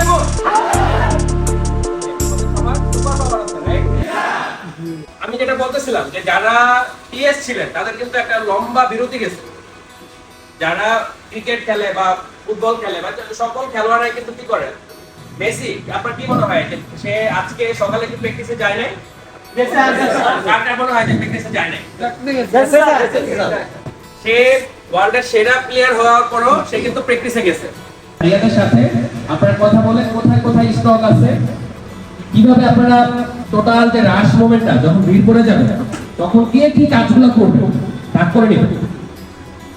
দেবো। আমি যেটা বলতেছিলাম যে যারা টিএস ছিলেন তাদের কিন্তু একটা লম্বা বিরতি গেছে। যারা ক্রিকেট খেলে বা ফুটবল খেলে বা সকল খেলোয়াড়রাই কিন্তু কি করে, মেসি আপনার কি মনে হয় যে সে আজকে সকালে কি প্র্যাকটিসে যায় নাই? কার মনে হয় যে প্র্যাকটিসে যায় নাই? সে ওয়ার্ল্ডের সেরা প্লেয়ার হওয়ার পরও সে কিন্তু প্র্যাকটিসে গেছে। এর সাথে আপনারা কথা বলেন কোথায় কোথায় স্টক আছে, কিভাবে আপনারা টোটাল যে রাশ মোমেন্টটা যখন ভিড় করে যাবে তখন কে কি কাজগুলো করবে ভাগ করে নেবেন।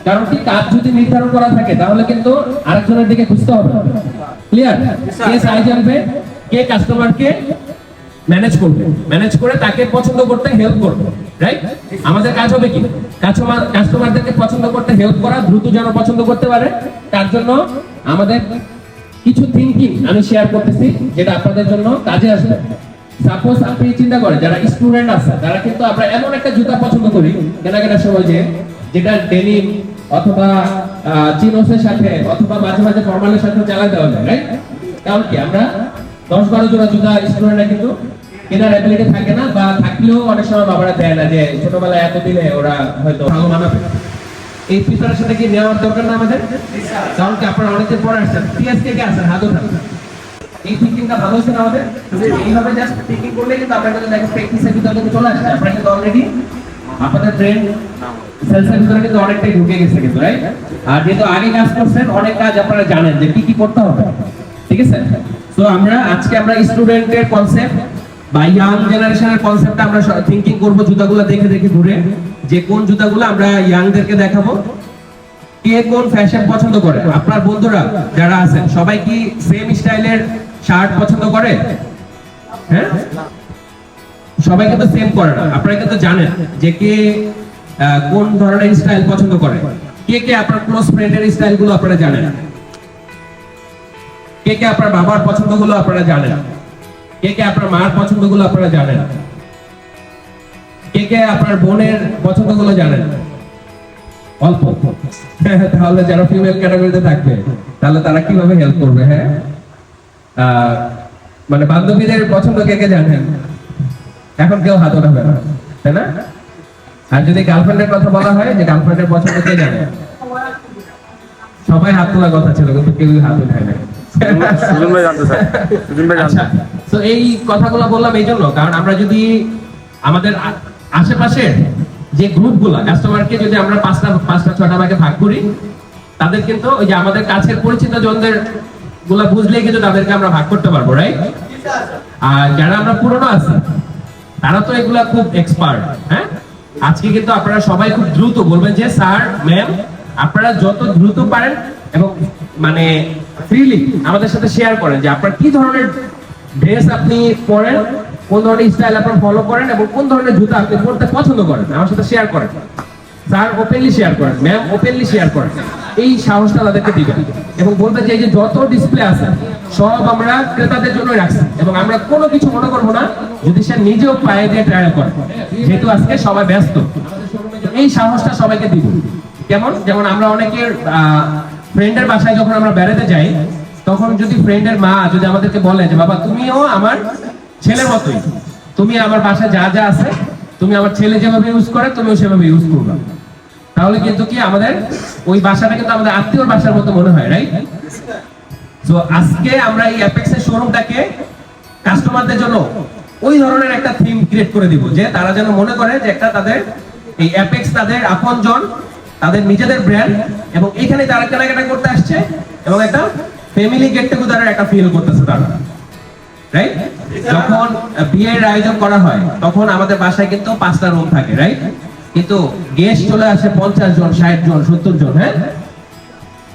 কারণ কি কাজ যদি নির্ধারণ করা থাকে তাহলে কিন্তু আরেকজনের দিকে খুঁজতে হবে। ক্লিয়ার? কে সাইজ আনবে, কে কাস্টমারকে ম্যানেজ করবে, ম্যানেজ করে তাকে পছন্দ করতে হেল্প করবে, রাইট? আমাদের কাজ হবে কি কাস্টমারদেরকে পছন্দ করতে হেল্প করা, দ্রুত যেন পছন্দ করতে পারে তার জন্য আমাদের কিছু থিংকিং আমি শেয়ার করতেছি যেটা আপনাদের জন্য কাজে আসবে। সাপোজ আপনি চিন্তা করেন যারা স্টুডেন্ট আছে তারা কিন্তু আমরা এমন একটা জুতা পছন্দ করি কেনাকাটার সময় যেটা ডেনিম অথবা চিনোসের সাথে অথবা মাঝে মাঝে ফর্মালের সাথে চালাই দেওয়া যায়, রাইট? কারণ কি আমরা 10-12 জোড়া জুতা স্টুডেন্টরা কিন্তু কেনার অ্যাবিলিটি থাকে না, বা থাকলেও অনেক সময় বাবারা দেয় না, যে ছোটবেলায় এত দিলে ওরা হয়তো ভালো মানাবে। এই প্রিপারেশনটা কি নেওয়ার দরকার না আমাদের? কারণ কি আপনারা অনেকদিন পরে আসছেন, টিএস কে আসেন হাত উঠান। এই থিংকিংটা ভালো হচ্ছে না আমাদের? এইভাবে জাস্ট থিংকিং করলে কিন্তু আপনারা কিন্তু দেখেন প্র্যাকটিসের ভিতরে কিন্তু চলে আসছে। আপনারা কিন্তু অলরেডি আপনাদের ব্রেন সেলসের ভিতরে কিন্তু অনেকটাই ঢুকে গেছে কিন্তু, রাইট? আর যেহেতু আগে কাজ করছেন অনেক কাজ আপনারা জানেন যে কি কি করতে হবে, ঠিক আছে? তো আজকে আমরা স্টুডেন্টের কনসেপ্ট বা ইয়াং জেনারেশনের কনসেপ্টটা আমরা থিংকিং করব জুতাগুলো দেখে দেখে ঘুরে, যে কোন জুতাগুলো আমরা ইয়াংদেরকে দেখাবো, কে কোন ফ্যাশন পছন্দ করে। আপনার বন্ধুরা যারা আছেন সবাই কি সেম স্টাইলের শার্ট পছন্দ করে? হ্যাঁ, সবাই কিন্তু সেম করে না। আপনারা কিন্তু জানেন যে কে কোন ধরনের স্টাইল পছন্দ করে। কে কে আপনার ক্লোজ ফ্রেন্ডের স্টাইলগুলো আপনারা জানেন, কে কে আপনার বাবার পছন্দগুলো আপনারা জানেন, কে কে আপনার মার পছন্দগুলো আপনারা জানেন, কে কে আপনার বোনের পছন্দগুলো জানেন? অল্প। তাহলে যারা ফিমেল ক্যাটাগরিতে থাকবে তাহলে তারা কিভাবে হেল্প করবে? হ্যাঁ, মানে বান্ধবীদের পছন্দ কে কে জানেন? এখন কেউ হাত ওঠাবে না, তাই না? আর যদি গার্লফ্রেন্ডের কথা বলা হয়, যে গার্লফ্রেন্ডের পছন্দ কে জানে? সবাই হাত তোলার কথা ছিল কিন্তু কেউ হাত উঠায় না। তো এই কথাগুলো বললাম এই জন্য, কারণ আমরা যদি আমাদের আশেপাশে যে গ্রুপগুলা কাস্টমারকে যদি আমরা পাঁচটা 6টা ভাগে ভাগ করি, তাদের কিন্তু ওই যে আমাদের কাছের পরিচিত জনদের গুলা বুঝলেই কিন্তু তাদেরকে আমরা ভাগ করতে পারবো, রাইট? আর যারা আমরা পুরনো আছি তারা তো এগুলা খুব এক্সপার্ট। হ্যাঁ, আজকে কিন্তু আপনারা সবাই খুব দ্রুত বলবেন যে স্যার ম্যাম আপনারা যত দ্রুত পারেন এবং মানে ফ্রিলি আমাদের সাথে শেয়ার করেন যে আপনার কি ধরনের ড্রেস আপনি পরেন, কোন ধরনের স্টাইল আপনারা ফলো করেন এবং কোন ধরনের জুতা আপনি পরতে পছন্দ করেন, আমার সাথে শেয়ার করেন। স্যার ওপেনলি শেয়ার করেন, ম্যাম ওপেনলি শেয়ার করেন। এই সাহসটা তাদেরকে দিবেন এবং বলবেন যে এই যে যত ডিসপ্লে আছে সব আমরা ক্রেতাদের জন্য রাখছি এবং আমরা কোনো কিছু মনে করবো না যদি সে নিজেও পায়ে দিয়ে ট্রায়াল করে, যেহেতু আজকে সবাই ব্যস্ত। এই সাহসটা সবাইকে দিব। কেমন? যেমন আমরা অনেকের ফ্রেন্ডের বাসায় যখন আমরা বেড়াতে যাই তখন যদি ফ্রেন্ডের মা যদি আমাদেরকে বলে যে বাবা তুমিও আমার ছেলের মতোই, তুমি আমার বাসায় যা যা আছে তুমি আমার ছেলে যেভাবে ইউজ করে তুমিও সেভাবে ইউজ করবে, তাহলে কিন্তু কি আমাদের ওই বাসাটা কিন্তু আমাদের আত্মীয়র বাসার মতো মনে হয়, রাইট? তো আজকে আমরা এই অ্যাপেক্স এর শোরুমটাকে কাস্টমারদের জন্য ওই ধরনের একটা থিম ক্রিয়েট করে দিব যে তারা যেন মনে করে যে একটা তাদের এই অ্যাপেক্স তাদের আপনজন, তাদের নিজেদের ব্র্যান্ড, এবং এখানে তারা কেনাকাটা করতে আসছে এবং একটা ফ্যামিলি গেট টুগেদারের একটা ফিল করতেছে তারা, রাইট? যখন বিয়ের আয়োজন করা হয় তখন আমাদের বাসায় কিন্তু 5টা রুম থাকে, রাইট? কিন্তু গেস্ট চলে আসে 50 জন, 60 জন, 70 জন। হ্যাঁ,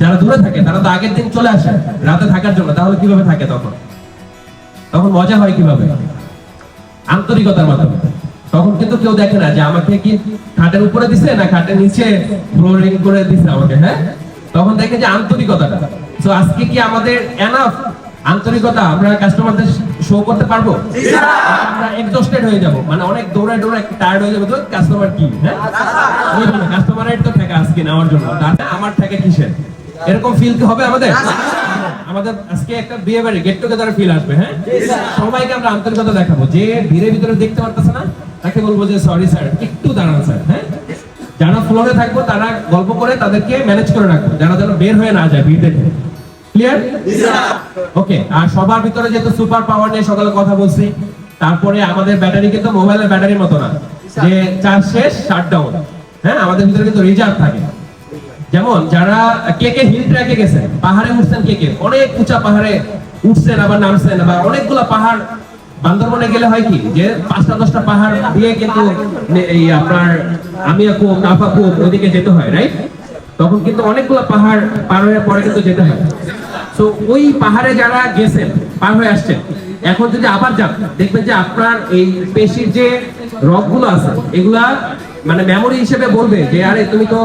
যারা দূরে থাকে তারা তো আগের দিন চলে আসে রাতে থাকার জন্য। তাহলে কিভাবে থাকে তখন মজা হয় কিভাবে? আন্তরিকতার মাধ্যমে। তখন কিন্তু কেউ দেখে না যে আমাকে কি খাটের উপরে দিছে না খাটের নিচে ফ্লোরিং করে দিছে আমাকে। হ্যাঁ, তখন দেখে যে আন্তরিকতাটা। তো আজকে কি আমাদের এনাফ আন্তরিকতা আমরা কাস্টমারদের শো করতে পারবো? আমরা এক্সস্টেড হয়ে যাব, মানে অনেক দৌড়ে টায়ার্ড হয়ে যাবো। তো কাস্টমার কি, হ্যাঁ কাস্টমারের তো টাকা আজকে নেওয়ার জন্য, তার আমার টাকা কিসের? এরকম ফিল কি হবে আমাদের? আমাদের আজকে একটা বিয়ে বাড়ি গেট টুগেদার ফিল আসবে, হ্যাঁ? সবাইকে আমরা আন্তরিকতা দেখাবো। যে ভিড়ের ভিতরে দেখতে পারতেছে না তাকে বলবো যে সরি স্যার, একটু দাঁড়ান স্যার, হ্যাঁ? যারা ফ্লোরে থাকবো তারা গল্প করে তাদেরকে ম্যানেজ করে রাখবো, যারা যেন বের হয়ে না যায় ভিড় দেখে। ক্লিয়ার? ওকে। আর সবার ভিতরে যেহেতু সুপার পাওয়ার নিয়ে সকালে কথা বলছি, তারপরে আমাদের ব্যাটারি কিন্তু মোবাইলের ব্যাটারির মতো না যে চার্জ শেষ শাটডাউন। হ্যাঁ, আমাদের ভিতরে কিন্তু রিজার্ভ থাকে। যেমন যারা কে কে হিল ট্র্যাকে গেছেন, পাহাড়ে উঠছেন, কে কে অনেক উঁচা পাহাড়ে উঠছেন আবার নামছেন, আবার অনেকগুলো পাহাড় বান্দরবনে গেলে হয় কি যে 5টা-10টা পাহাড় দিয়ে কিন্তু এই আপনার আমিয়াকুম নাফাকুম ওইদিকে যেতে হয়, রাইট? তখন কিন্তু অনেকগুলো পাহাড় পার হয়ে পরে কিন্তু যেতে হয়। তো ওই পাহাড়ে যারা গেছেন, পার হয়ে আসছেন, এখন যদি আবার যান দেখবেন যে আপনার এই পেশির যে রগগুলো আছে এগুলা মানে মেমোরি হিসেবে বলবে যে আরে তুমি তো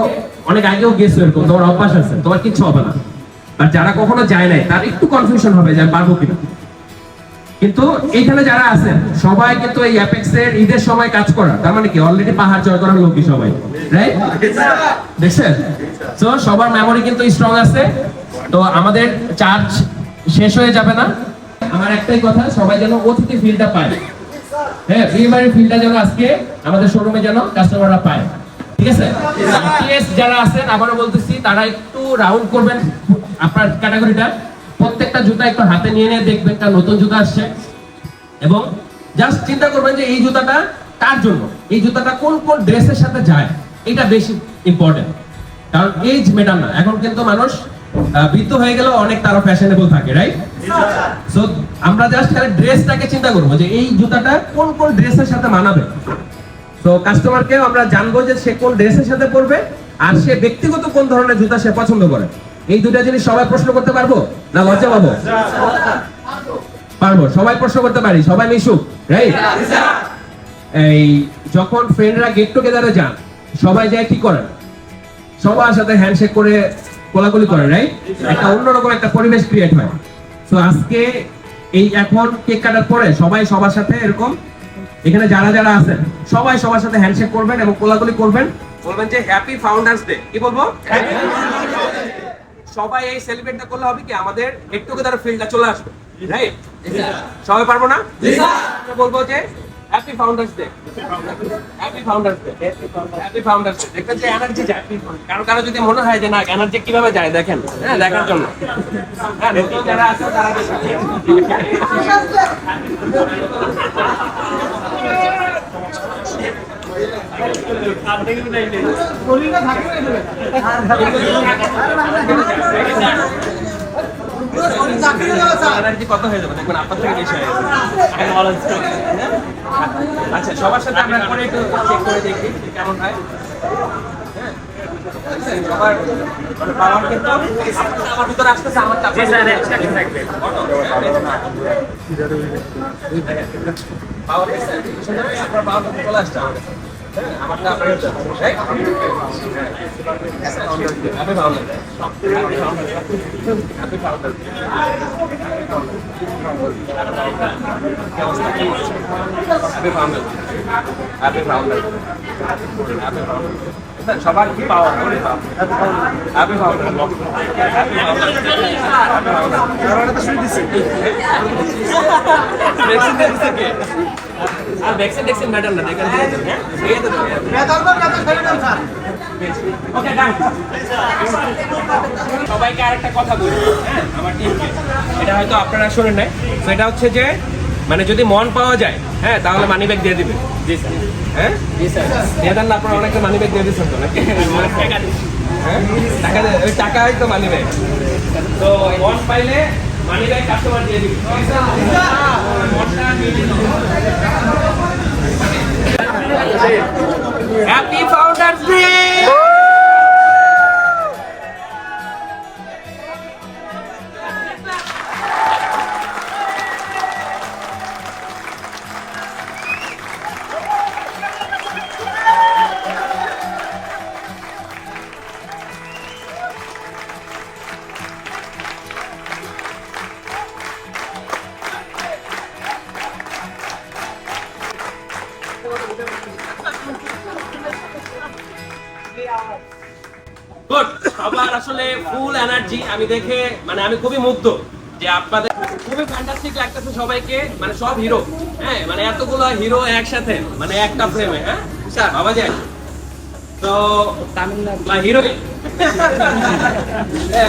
অনেক আগেও গেছো, এরকম তোমার অভ্যাস আছে, তোমার কিচ্ছু হবে না। আর যারা কখনো যায় নাই তার একটু কনফিউশন হবে যে আমি পারবো কিনা। কিন্তু এইখানে যারা আছেন সবাই কিন্তু এই অ্যাপেক্সের ঈদের সময় কাজ করা, তার মানে কি অলরেডি পাহাড় জয় করার লোকই সবাই, রাইট? দেখছেন? তো সবার মেমোরি কিন্তু স্ট্রং আছে। তো আমাদের চার্জ শেষ হয়ে যাবে না। আমার একটাই কথা, সবাই যেন অতিথি ফিলটা পায়। হ্যাঁ, বিয়েবাড়ির ফিলটা যেন আজকে আমাদের শোরুমে যেন কাস্টমাররা পায়, ঠিক আছে? টিএস যারা আছেন আবারও বলতেছি, তারা একটু রাউন্ড করবেন আপনার ক্যাটাগরিটা, প্রত্যেকটা জুতা একটু হাতে নিয়ে নিয়ে দেখবেন কারণ নতুন জুতা আসছে, এবং জাস্ট চিন্তা করবেন যে এই জুতাটা কার জন্য, এই জুতাটা কোন কোন ড্রেসের সাথে যায়, এটা বেশি ইম্পর্টেন্ট। কারণ এজ ম্যাটার না, এখন কিন্তু মানুষ বৃদ্ধ হয়ে গেলেও অনেক তারা ফ্যাশনেবল থাকে, রাইট? সো আমরা জাস্ট খালি ড্রেসটাকে চিন্তা করবো যে এই জুতাটা কোন কোন ড্রেসের সাথে মানাবে। তো কাস্টমারকে আমরা জানবো যে সে কোন ড্রেসের সাথে পরবে আর সে ব্যক্তিগত কোন ধরনের জুতা সে পছন্দ করে। এই দুটা জিনিস সবাই প্রশ্ন করতে পারবো না লজ্জা পাবো? পারবো, সবাই প্রশ্ন করতে পারি, সবাই মিশুক, রাইট? এই যখন ফ্রেন্ডরা গেট টুগেদারে যান সবাই যায় কি করেন? সবার সাথে হ্যান্ডশেক করে কোলাকুলি করে, রাইট? একটা অন্যরকম একটা পরিবেশ ক্রিয়েট হয়। তো আজকে এই এখন কেক কাটার পরে সবাই সবার সাথে এরকম, এখানে যারা যারা আছেন সবাই সবার সাথে হ্যান্ডশেক করবেন এবং কোলাকুলি করবেন, বলবেন যে হ্যাপি ফাউন্ডার্স ডে। কি বলবো? সবাই এই সেলিব্রেটটা করলে হবে কি আমাদের গেট টুগেদার ফিলটা চলে আসবে, রাইট? সবাই পারবো না? বলবো যে happy founders day, happy founders day, happy founders day. দেখবেন যে এনার্জি যায়। কারো কারো যদি মনে হয় যে না এনার্জি কিভাবে যায় দেখেন, হ্যাঁ দেখার জন্য। হ্যাঁ, নতুন যারা আছে তারা এনার্জি কত হয়ে যাবে দেখবেন আপনার থেকে বেশি হয়ে যাবে। আচ্ছা, সবার সাথে আমরা পরে একটু চেক করে দেখি কেমন হয়। সবার মানে পাওয়ার কিন্তু আমার ভিতরে আসতেছে, আমার চাপ থাকবে পাওয়ার আপনার পাওয়ার চলে আসছে আমারটা আপনার right. Happy founder, happy founder, happy founder, happy founder, happy founder. সবার কি পাওয়ার করে happy founder, happy founder, happy founder. তো শুনে দিছি ভ্যাকসিন দিছে কে? আর ভ্যাকসিন ম্যাটার না, দেখেন এই তো স্যার। ওকে ডান। সবাইকে আরেকটা কথা বলি, হ্যাঁ আমার টিমকে, এটা হয়তো আপনারা শুনেন নাই। তো এটা হচ্ছে যে মানে যদি মন পাওয়া যায়, হ্যাঁ তাহলে মানি ব্যাগ দিয়ে দিবেন। জি স্যার। হ্যাঁ জি স্যার, দিয়ে দেন না? আপনারা অনেকে মানি ব্যাগ দিয়ে দিচ্ছেন তো নাকি? হ্যাঁ টাকা, ওই টাকা হয়তো মানি ব্যাগ। তো মন পাইলে মানি ব্যাগ কাস্টমার দিয়ে দিবেন। Happy founders day. আসলে ফুল এনার্জি, আমি দেখে মানে আমি খুবই মুগ্ধ যে আপনাদের খুবই ফ্যান্টাস্টিক লাগতেছে সবাইকে, মানে সব হিরো, হ্যাঁ মানে এতগুলো হিরো একসাথে মানে একটা ফ্রেমে, হ্যাঁ স্যার বাবা যায় তো তামিলনাড়ু হিরোইন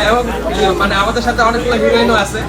এবং মানে আমাদের সাথে অনেকগুলো হিরোইনও আছে।